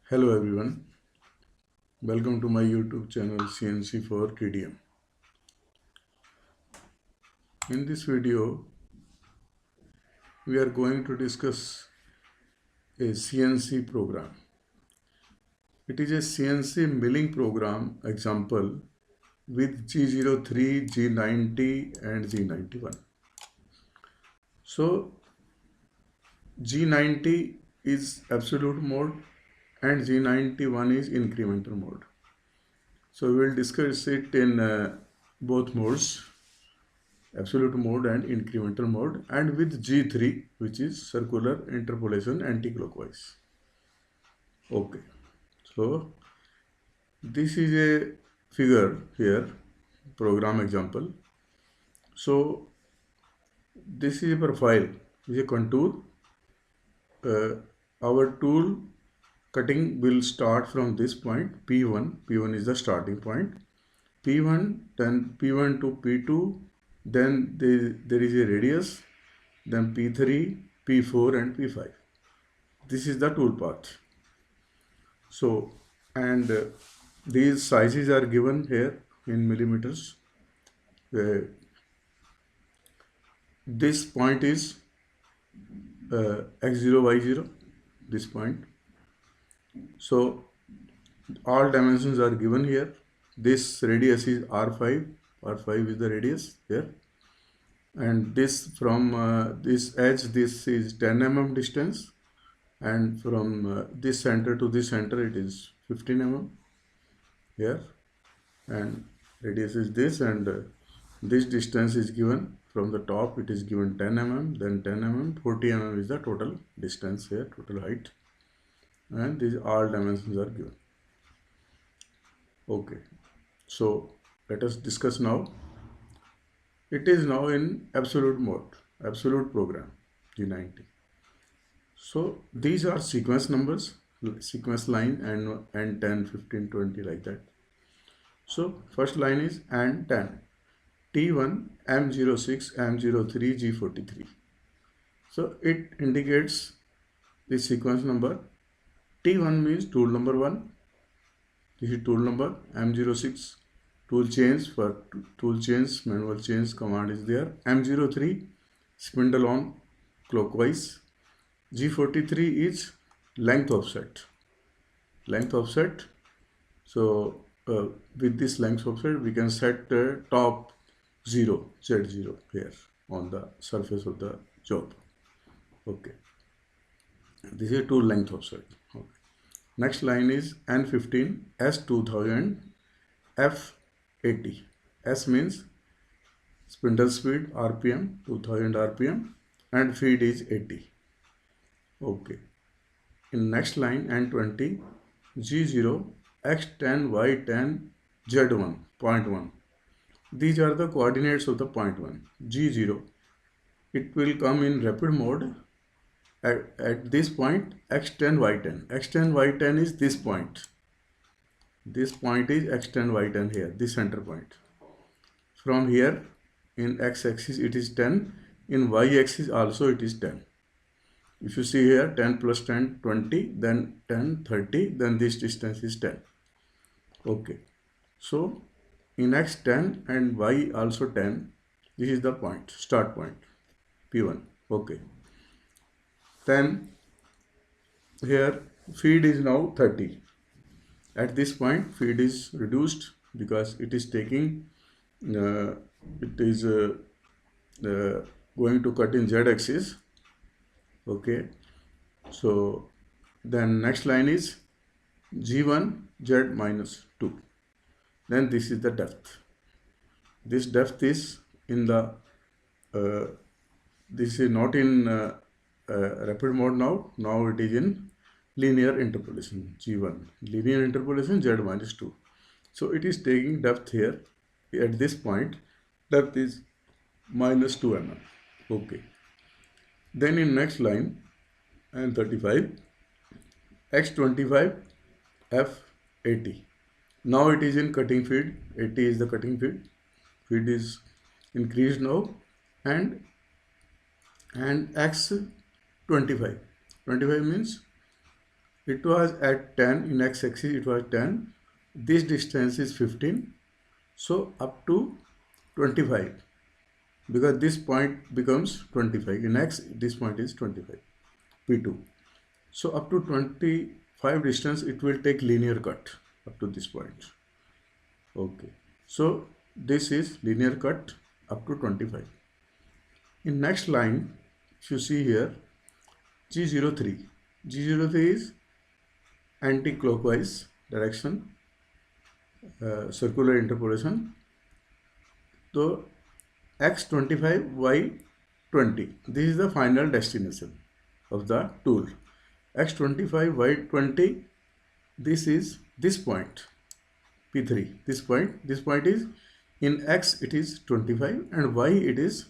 Hello everyone, welcome to my YouTube channel CNC for TDM. In this video, we are going to discuss a CNC program. It is a CNC milling program example with G03, G90 and G91. So G90 is absolute mode and G91 is incremental mode. So we will discuss it in both modes, absolute mode and incremental mode, and with G3, which is circular interpolation anti-clockwise. Okay, so this is a figure here, program example. So this is a profile, is a contour. Our tool cutting will start from this point P1. P1 is the starting point. P1, then P1 to P2, then there is a radius, then P3, P4 and P5. This is the tool path. So, and these sizes are given here in millimeters. This point is x0, y0, this point. So, all dimensions are given here. This radius is R5, R5 is the radius here. And this from this edge, this is 10 mm distance, and from this center to this center it is 15 mm here, and radius is this, and this distance is given from the top, it is given 10 mm, then 10 mm, 40 mm is the total distance here, total height, and these all dimensions are given. Okay, so let us discuss now. It is now in absolute mode, absolute program, G90. So these are sequence numbers, sequence line, and 10, 15, 20 like that. So first line is and 10, T1, M06, M03, G43. So it indicates the sequence number. T1 means tool number 1. This is tool number. M06 tool change, for tool change, manual change command is there. M03 spindle on clockwise. G43 is length offset. Length offset. So with this length offset, we can set top 0, Z0 here on the surface of the job. Okay. This is tool length offset. Okay. Next line is N15, S2000, F80. S means spindle speed, RPM, 2000 RPM, and feed is 80. Okay. In next line, N20, G0, X10, Y10, Z1, point 1. These are the coordinates of the point 1. G0. It will come in rapid mode. At this point, X10, Y10. X10, Y10 is this point. This point is X10, Y10 here, this center point. From here, in X-axis it is 10. In Y-axis also it is 10. If you see here, 10 plus 10, 20, then 10, 30, then this distance is 10. Okay. So, in X 10 and Y also 10, this is the point, start point, P1. Okay. Then, here feed is now 30. At this point, feed is reduced because it is taking, it is going to cut in Z-axis. Okay, so then next line is G1, Z minus 2. Then this is the depth. This depth is in the, this is not in rapid mode now. Now it is in linear interpolation, G1. Linear interpolation, Z minus 2. So it is taking depth here. At this point, depth is minus 2 mm. Okay. Then in next line, and 35, X25, F80. Now it is in cutting feed. 80 is the cutting feed. Feed is increased now, and X25. 25 means it was at 10 in x-axis, it was 10. This distance is 15. So up to 25, because this point becomes 25. In x, this point is 25, P2. So up to 25 distance, it will take linear cut up to this point. Okay. So this is linear cut up to 25. In next line, if you see here, G03. G03 is anti-clockwise direction, circular interpolation. So x25, y20. This is the final destination of the tool. x25, y20. This is this point, P3. This point is in x it is 25 and y it is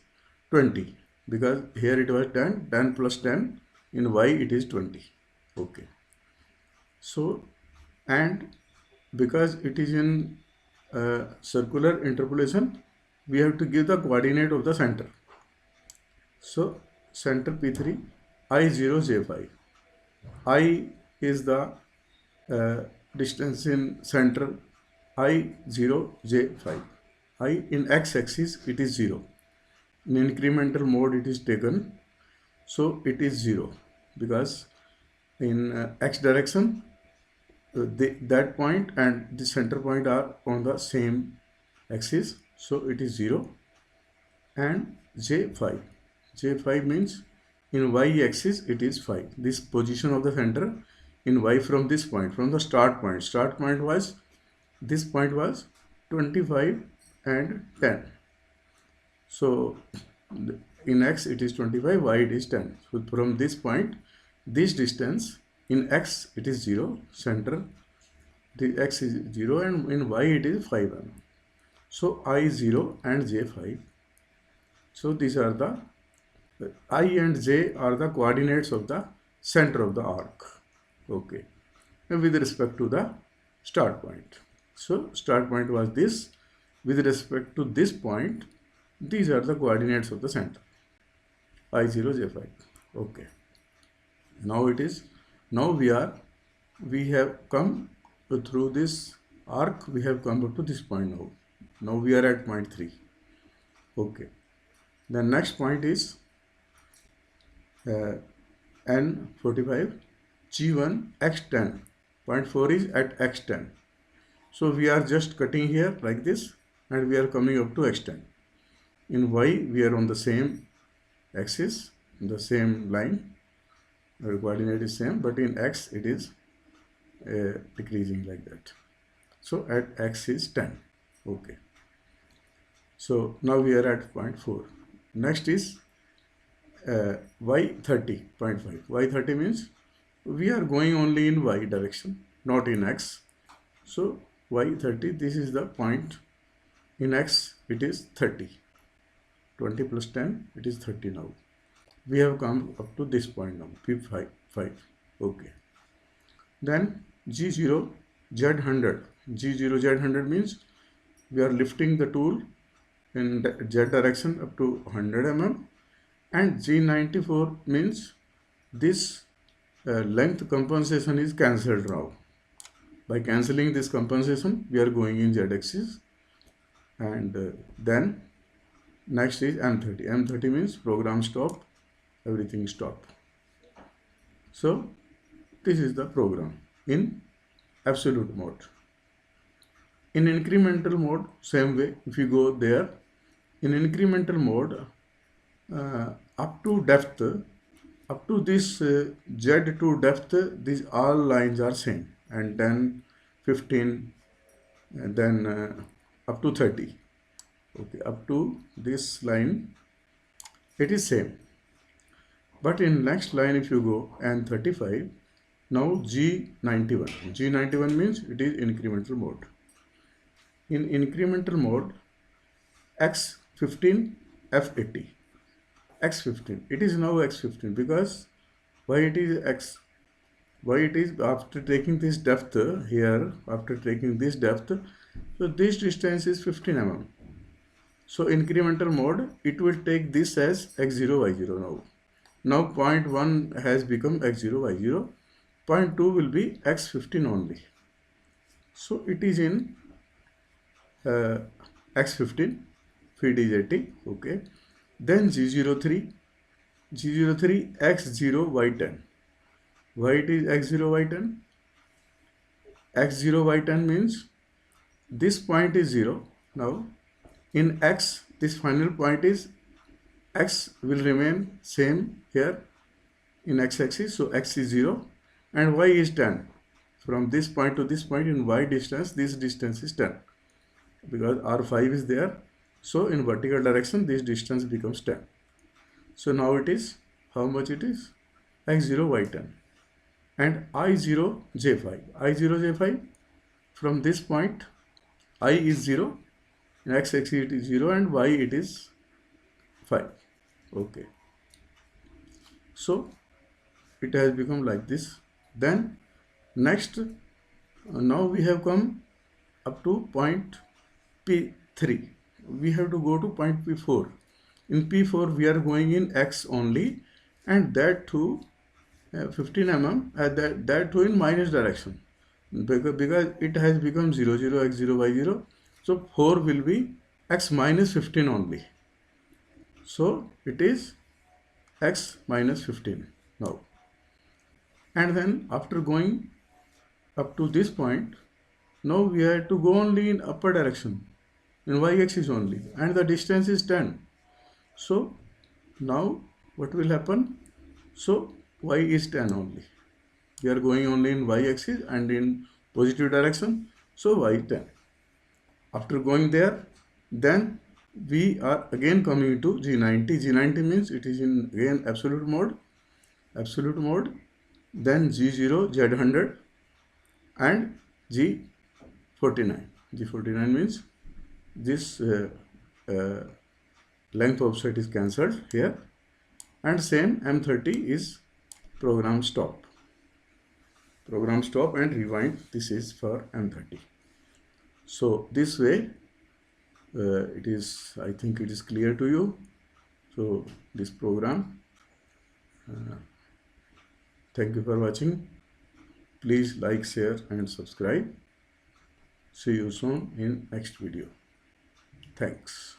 20, because here it was 10, 10 plus 10, in y it is 20. Okay. So, and because it is in circular interpolation, we have to give the coordinate of the center. So center P3, I0, J5. I is the distance in center, I0, J5. I in x-axis it is 0. In incremental mode it is taken, so it is 0, because in x direction that point and the center point are on the same axis, so it is 0. And J5, J5 means in y axis it is 5. This position of the center in y from this point, from the start point was, this point was 25 and 10. So in x it is 25, y it is 10. So from this point, this distance in x it is 0, center, the x is 0, and in y it is 5 mm. So I0 and J5. So these are the I and J are the coordinates of the center of the arc. Okay. And with respect to the start point. So start point was this. With respect to this point, these are the coordinates of the center, I0, J5. Okay. Now it is, now we have come through this arc, we have come up to this point now. Now we are at point 3. Okay. The next point is N45, G1, X10. Point 4 is at X10. So we are just cutting here like this, and we are coming up to X10. In Y, we are on the same axis, the same line. The coordinate is same, but in X, it is decreasing like that. So at X is 10. Okay. So now we are at point 4. Next is Y30.5. Y30 means we are going only in Y direction, not in X. So Y30, this is the point. In X, it is 30. 20 plus 10, it is 30 now. We have come up to this point now, P5. Okay. Then G0, Z100. G0, Z100 means we are lifting the tool in the Z direction up to 100 mm. And G94 means this length compensation is cancelled now. By cancelling this compensation, we are going in Z axis. And then next is M30. M30 means program stop, everything stop. So this is the program in absolute mode. In incremental mode, same way, if you go there, in incremental mode, up to depth, up to this Z2 depth, these all lines are same, and then 15, and then up to 30. Okay, up to this line, it is same. But in next line, if you go and 35, now G91. G91 means it is incremental mode. In incremental mode, X15, F80. X15. It is now X15 because why it is X? Why it is after taking this depth here, after taking this depth, so this distance is 15 mm. So incremental mode, it will take this as X0, Y0 now. Now point 1 has become X0, Y0, point 2 will be x15 only. So it is in x15, feed is 80, okay. Then G03 x0 y10. Why it is x0 y10? x0 y10 means this point is 0. Now in x, this final point is x will remain same here in x-axis, so x is 0 and y is 10. From this point to this point in y distance, this distance is 10 because r5 is there. So in vertical direction this distance becomes 10. So now it is, how much it is? x0 y10 and I0 j5. I0 j5, from this point I is 0, in x-axis it is 0 and y it is 5. Okay. So it has become like this. Then next, now we have come up to point P3. We have to go to point P4. In P4 we are going in x only, and that too 15 mm, that too in minus direction, because it has become 0 0 x0 y0. So 4 will be x minus 15 only. So it is x minus 15 now. And then after going up to this point, now we have to go only in upper direction, in y-axis only, and the distance is 10. So now what will happen? So y is 10 only. We are going only in y-axis and in positive direction, so y 10. After going there, then we are again coming to G90. G90 means it is in again absolute mode. Then G0, Z100 and G49. G49 means this length offset is cancelled here, and same M30 is program stop. Program stop and rewind. This is for M30. So this way it is, I think it is clear to you. So this program, thank you for watching. Please like, share and subscribe. See you soon in next video. Thanks.